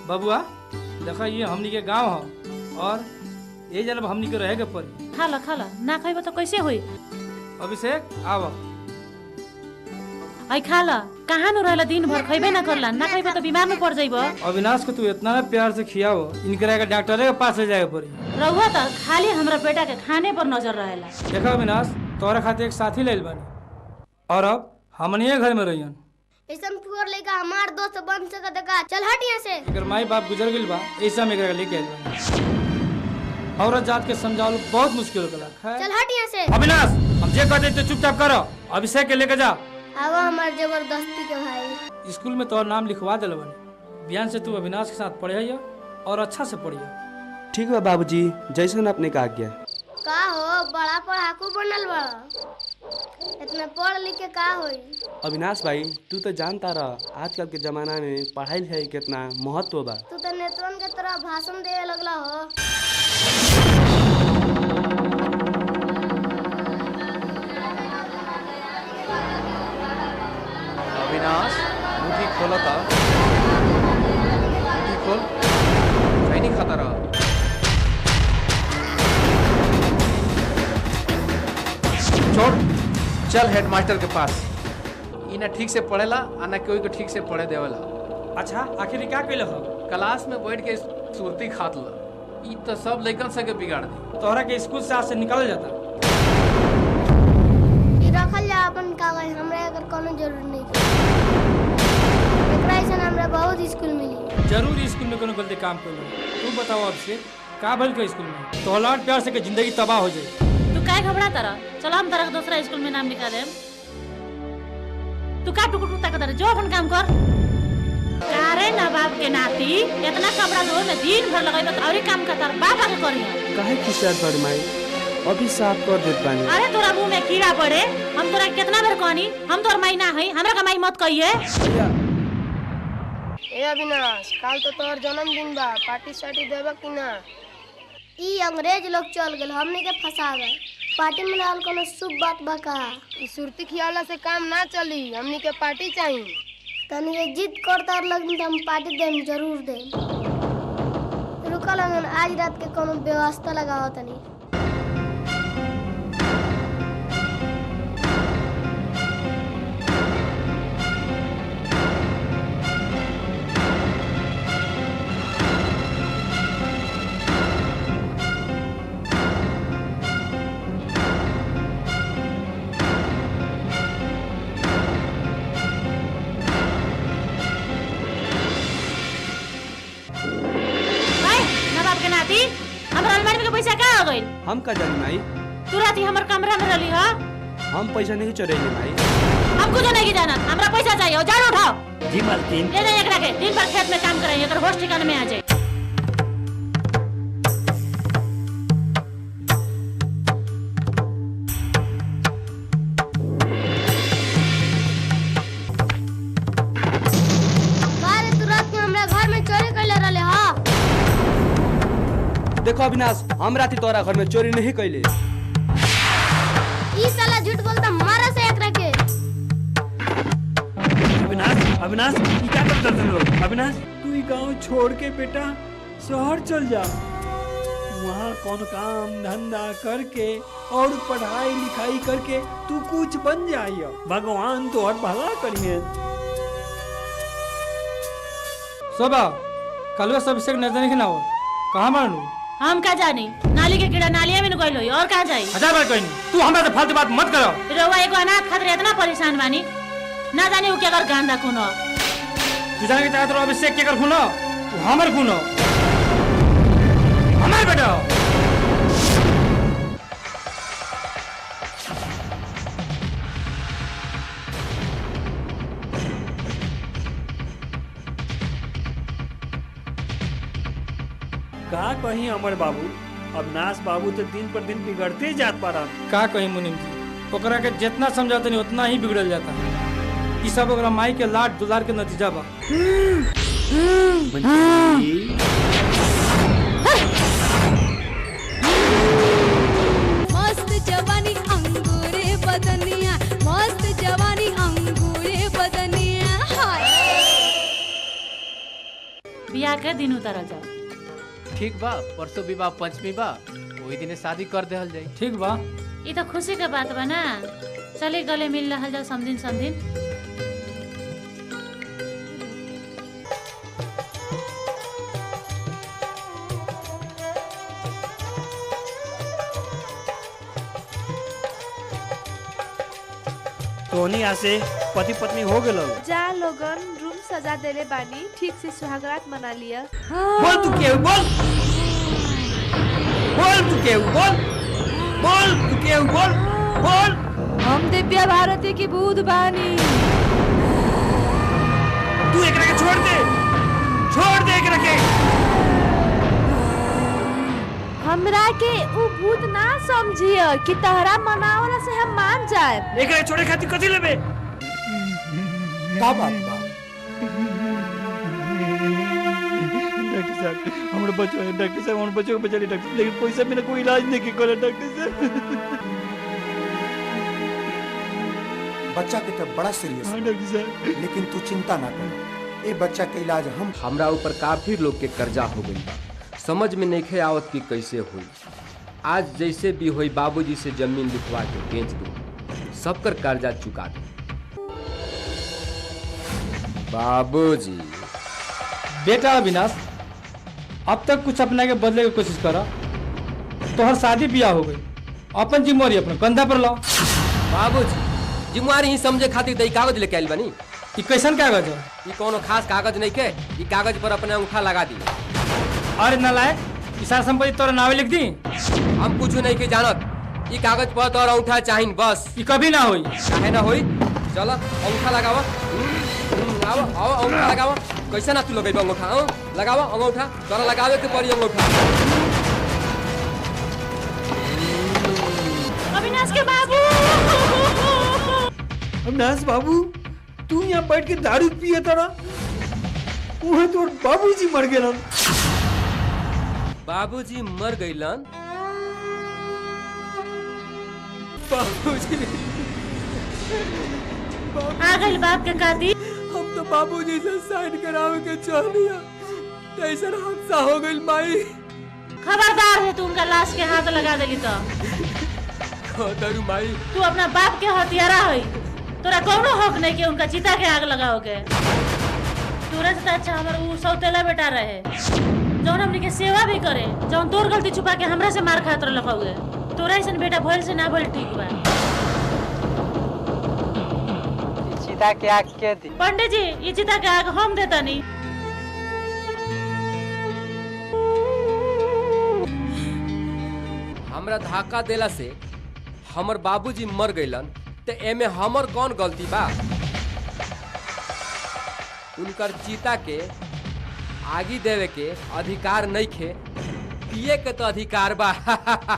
बबुआ देखा ये हमनी के गांव है और ये जब हमनी के रहे के पड़ी। खा ला ना खाइबो तो कैसे होई? अभिषेक आव आई खा ला। कहाँ न रहला दिन भर खइबे ना करला, ना खाइबो तो बीमार में पड़ जाइबो। अविनाश को तू इतना ना प्यार से खियाओ, इनकरा के डॉक्टर के पास ले जाए पड़ी। रहुआ तो खाली हमरा बेटा के खाने पर नजर रहेला। देखा अविनाश तोरा खातिर एक साथी ले बानी और अब हमनी घर में रहियन। ऐसा फुर लेका हमार दोस्त बन सकत का। चल हट यहाँ से। अगर माई बाप गुजर गइल बा ऐसा में एकरा लेके आइल बानी। औरत जात के समझावल बहुत मुश्किल होगला। चल हट यहाँ से। अविनाश हम जे कहते तो चुपचाप करो। अभिषेक के लेके जा। आवा हमार जबरदस्ती के भाई। स्कूल में तोर नाम लिखवा दिल बनी। बिहान से तू अविनाश के साथ पढ़िया और अच्छा से पढ़िया। ठीक है बाबूजी, जैसे आपने कहा गया। का हो बड़ा पढ़ाकू बनल बड़ा, इतना पढ़ लिख के का होई? अविनाश भाई तू तो जानता रहा आजकल के जमाना में पढ़ाई लिखाई कितना महत्व बा। तू तो नेतवन के तरह भाषण देवे लगला हो। अविनाश मुट्ठी खोलता, मुट्ठी खोल, कहीं नहीं खाता रहा। छोड़, चल हेडमास्टर के पास। इना ठीक से पढ़ेला आना कोई को ठीक से पढ़े देवेला। अच्छा आखिर क्या कैल हो? क्लास में बैठ के सुरती खात ला। ई तो सब लइकन से के बिगाड़ दी। तोहरा के स्कूल से आज से निकाल जाता। ई रखल जा अपन कागज, हमरा अगर कोनो जरूरत नहीं। एकरा से हमरा बहुत स्कूल मिली। जरूर स्कूल में कोनो गलती काम कर लो। तू बताओ अब से का भल के स्कूल में तोहलाट प्यार से के जिंदगी तबाह हो जाए। तू काहे घबरा तारा? चलो हम तारा दूसरा स्कूल में नाम लिखा देम। तू का टुकुर टुक ताकत जो अपन काम कर। कारे ना बाप के नाती इतना कपड़ा धो में दिन भर लगाइबो तो औरी काम करता बाप आके करियो। काहे खिसियात बाड़ी माई? अभी साफ कर देत बानी। अरे तोरा मुंह में कीड़ा पड़े। हम तोरा कितना बार कहनी हम तोर माई ना हई, हमरा का माई मत कहिए। ए अविनाश काल तो तोर जन्मदिन बा, पार्टी सार्टी देबा कि ना? ई अंग्रेज लोग चल गेल, हमने के फसावे। पार्टी में लाल कोनो शुभ बात बा का? ई सुरती खियाला से काम ना चली, हमने के पार्टी चाहिए। तनी ये जिद करता लगन त हम पार्टी देम, जरूर देम। रुका लगन आज रात के कोनो व्यवस्था लगाओ तनी। हम का जानी माई? तू राती हमर कमरा में रहली हा? हम पैसा नहीं चोरैले माई। हम कुछ नहीं जाना, हमरा पैसा चाहिए। जान उठाओ। जी मालकिन। ले जा एकरा के, दिन भर खेत में काम कराई, अगर होश ठिकाने में आ जाए। बारे तू रात में हमरा घर में चोरी कैले रहले हा? देखो अविनाश हम राती तोरा घर में चोरी नहीं कैले। ई साला झूठ बोलता, मारा से एकरा के। अविनाश ये क्या करता तुम लोग? अविनाश तू ये गांव छोड़ के बेटा शहर चल जा। वहाँ कौन काम धंधा करके और पढ़ाई लिखाई करके तू कुछ बन जाइयो। भगवान तो और भला करिए। सोबा कल सब से नजर नहीं ना हो। कहाँ मानू? हम का जानी, नाली के कीड़ा नालिया में गइल होई और कहां जाई? हजार बार कहीं तू हमरा से फालतू बात मत करो। रउआ एगो अनाथ खातिर इतना परेशान बानी, ना जाने उ के कर गांदा खूनो। तू जाने के चाहत रहो अभिषेक के कर खूनो, तू हमर खूनो, हमार बेटा। का कहीं अमर बाबू, अविनाश बाबू तो दिन पर दिन बिगड़ते जात पारा। का कहीं मुनीम जी, ओकरा के जितना समझाते नहीं उतना ही बिगड़ल जाता है। ई सब ओकरा माई के लाड दुलार के नतीजा बा। मस्त जवानी अंगूरे बदनिया, मस्त जवानी अंगूरे बदनिया। हाय बियाह के दिन उतारल जाओ। ठीक बा, परसों विवाह पंचमी बा, वही दिने शादी कर देहल जाई। ठीक बा। ये तो खुशी के बात बा ना। चले गले मिल रहा जाओ समदिन। तोहनी यहाँ से पति पत्नी हो गए। जा लोगन रूम सजा देले बानी, ठीक से सुहागरात मना लिया। बोल तू केहू बोल, बोल तू केहू बोल, बोल तू केहू बोल, बोल। हम दिव्या भारती की बूध बानी। तू एकरा के छोड़ दे एकरा के। हमरा के उ भूत ना समझिए कि तहरा मनावला से हम मान जाए। एकरा छोड़े खातिर कथी लेबे? का बात बा? डॉक्टर साहब हमारे बच्चों को बचा लिया डॉक्टर, लेकिन पैसा बिना कोई इलाज नहीं की करे डॉक्टर साहब। बच्चा के तो बड़ा सीरियस हाँ डॉक्टर साहब। लेकिन तू चिंता ना कर, ए बच्चा के इलाज हम। हमरा ऊपर काफी लोग के कर्जा हो गई बा, समझ में नहीं आवत कि कैसे हुई। आज जैसे भी हुई बाबूजी से जमीन लिखवा के बेच दो, सबकर कर्जा चुका दो। बाबूजी। बेटा अविनाश, अब तक कुछ अपना के बदले की कोशिश करा। तोहर शादी ब्याह हो गई, अपन जिम्मेवारी अपने कंधा पर लाओ। बाबूजी जिम्मेवारी ही समझे खातिर दई कागज लेके आइल बनी। ई कैसन कागज है? ई कोनो खास कागज नहीं के, ई कागज पर अपने अंगूठा लगा दी। अरे नालायक, ई सारा संपत्ति तोरा नावे लिख दी। हम कुछ नहीं के जानत, ई कागज पर तोरा अंगूठा चाहिए बस। ई कभी ना होई। काहे ना होई? चल अंगूठा लगावा। आओ आओ अंगूठा लगावा। कैसे ना तू लगेबे अंगूठा? लगावा अंगूठा, तोरा लगावे के पड़ी अंगूठा। अविनाश के बाबू। अविनाश बाबू, तू यहाँ बैठ के दारू पिए तारा, वहाँ तोर बाबूजी मर गए। बाबूजी मर गईलन? बाबूजी आ गई बाप के काती। हम तो बाबूजी से साइन करावे के चाह लिया, कैसन हादसा हो गई माई। खबरदार है, तू उनका लाश के हाथ लगा देली तो दारू माई। तू अपना बाप के हथियारा है, तोरा कोनो हक नहीं के उनका चिता के आग लगाओगे। तुरंत तो अच्छा हमारा वो सौतेला बेटा रहे, जौन हमनी के सेवा भी करे, जौन तोर गलती छुपा के हमरा से मार खात रखोगे। तोरा ऐसन बेटा भइल से ना भइल ठीक बा। चिता के आग के दी? पंडित जी, ये चिता के आग हम देता नहीं। हमरा धक्का देला से हमर बाबूजी मर गईलन, ते एमे हमर कौन गलती बा? उनकर चिता के आगी देवे के अधिकार नहीं खे, पिए के तो अधिकार बा।